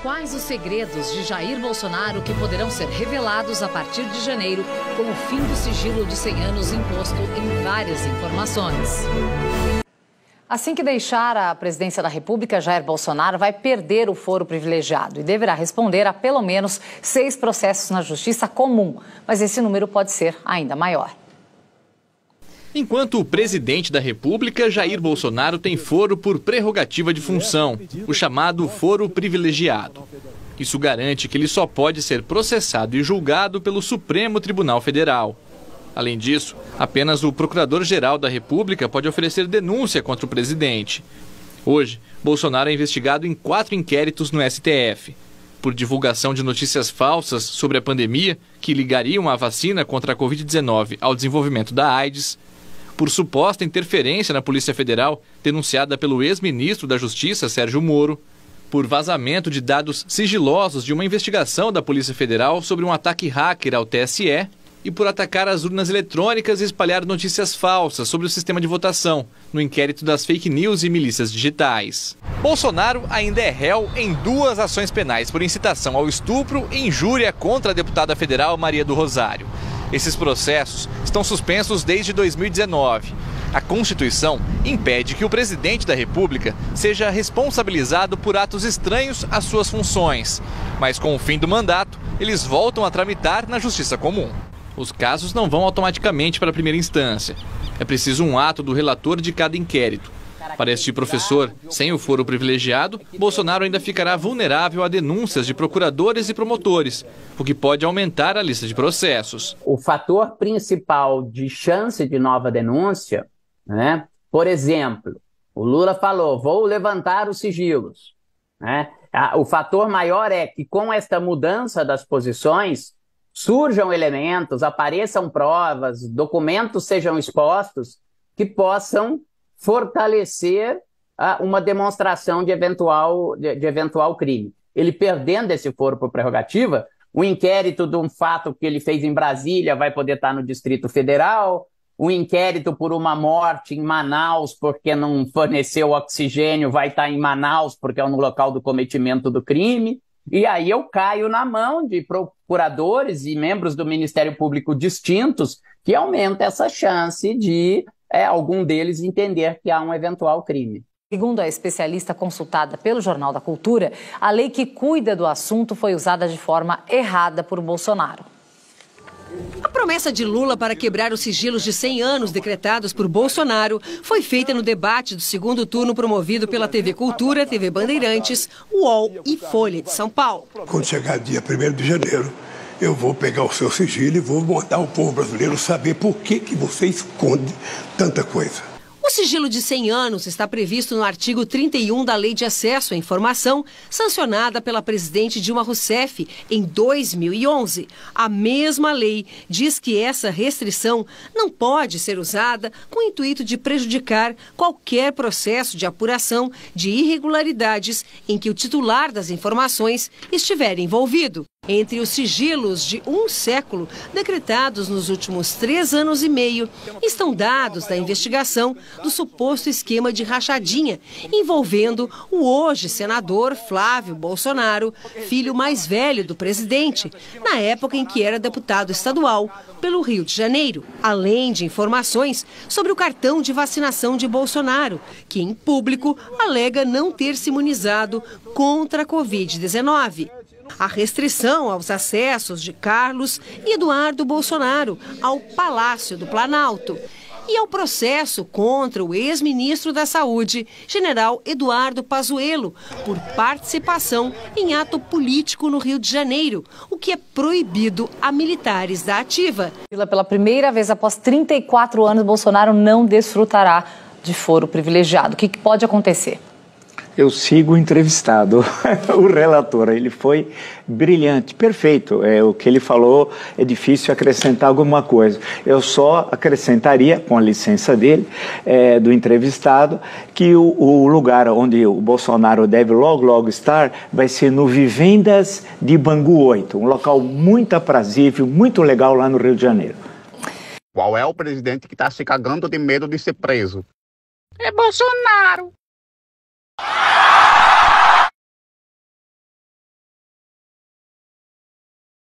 Quais os segredos de Jair Bolsonaro que poderão ser revelados a partir de janeiro, com o fim do sigilo de 100 anos imposto em várias informações? Assim que deixar a presidência da República, Jair Bolsonaro vai perder o foro privilegiado e deverá responder a pelo menos 6 processos na Justiça Comum. Mas esse número pode ser ainda maior. Enquanto o presidente da República, Jair Bolsonaro tem foro por prerrogativa de função, o chamado foro privilegiado. Isso garante que ele só pode ser processado e julgado pelo Supremo Tribunal Federal. Além disso, apenas o Procurador-Geral da República pode oferecer denúncia contra o presidente. Hoje, Bolsonaro é investigado em 4 inquéritos no STF. Por divulgação de notícias falsas sobre a pandemia que ligariam a vacina contra a Covid-19 ao desenvolvimento da AIDS, por suposta interferência na Polícia Federal, denunciada pelo ex-ministro da Justiça, Sérgio Moro, por vazamento de dados sigilosos de uma investigação da Polícia Federal sobre um ataque hacker ao TSE e por atacar as urnas eletrônicas e espalhar notícias falsas sobre o sistema de votação, no inquérito das fake news e milícias digitais. Bolsonaro ainda é réu em 2 ações penais por incitação ao estupro e injúria contra a deputada federal Maria do Rosário. Esses processos estão suspensos desde 2019. A Constituição impede que o presidente da República seja responsabilizado por atos estranhos às suas funções. Mas com o fim do mandato, eles voltam a tramitar na Justiça Comum. Os casos não vão automaticamente para a primeira instância. É preciso um ato do relator de cada inquérito. Para este professor, sem o foro privilegiado, Bolsonaro ainda ficará vulnerável a denúncias de procuradores e promotores, o que pode aumentar a lista de processos. O fator principal de chance de nova denúncia, né? Por exemplo, o Lula falou, vou levantar os sigilos. Né? O fator maior é que com esta mudança das posições, surjam elementos, apareçam provas, documentos sejam expostos que possam fortalecer uma demonstração de eventual crime. Ele perdendo esse foro por prerrogativa, o inquérito de um fato que ele fez em Brasília vai poder estar no Distrito Federal, o inquérito por uma morte em Manaus porque não forneceu oxigênio vai estar em Manaus porque é no local do cometimento do crime, e aí eu caio na mão de procuradores e membros do Ministério Público distintos que aumenta essa chance de algum deles entender que há um eventual crime. Segundo a especialista consultada pelo Jornal da Cultura, a lei que cuida do assunto foi usada de forma errada por Bolsonaro. A promessa de Lula para quebrar os sigilos de 100 anos decretados por Bolsonaro foi feita no debate do segundo turno promovido pela TV Cultura, TV Bandeirantes, UOL e Folha de São Paulo. Quando chegar dia 1º de janeiro, eu vou pegar o seu sigilo e vou mandar o povo brasileiro saber por que você esconde tanta coisa. O sigilo de 100 anos está previsto no artigo 31 da Lei de Acesso à Informação, sancionada pela presidente Dilma Rousseff em 2011. A mesma lei diz que essa restrição não pode ser usada com o intuito de prejudicar qualquer processo de apuração de irregularidades em que o titular das informações estiver envolvido. Entre os sigilos de 1 século, decretados nos últimos 3 anos e meio, estão dados da investigação do suposto esquema de rachadinha, envolvendo o hoje senador Flávio Bolsonaro, filho mais velho do presidente, na época em que era deputado estadual pelo Rio de Janeiro. Além de informações sobre o cartão de vacinação de Bolsonaro, que em público alega não ter se imunizado contra a Covid-19. A restrição aos acessos de Carlos e Eduardo Bolsonaro ao Palácio do Planalto e ao processo contra o ex-ministro da Saúde, general Eduardo Pazuello, por participação em ato político no Rio de Janeiro, o que é proibido a militares da ativa. Pela primeira vez após 34 anos, Bolsonaro não desfrutará de foro privilegiado. O que pode acontecer? Eu sigo o entrevistado, o relator, ele foi brilhante, perfeito. O que ele falou é difícil acrescentar alguma coisa. Eu só acrescentaria, com a licença dele, do entrevistado, que o lugar onde o Bolsonaro deve logo estar vai ser no Vivendas de Bangu 8, um local muito aprazível, muito legal lá no Rio de Janeiro. Qual é o presidente que está se cagando de medo de ser preso? É Bolsonaro!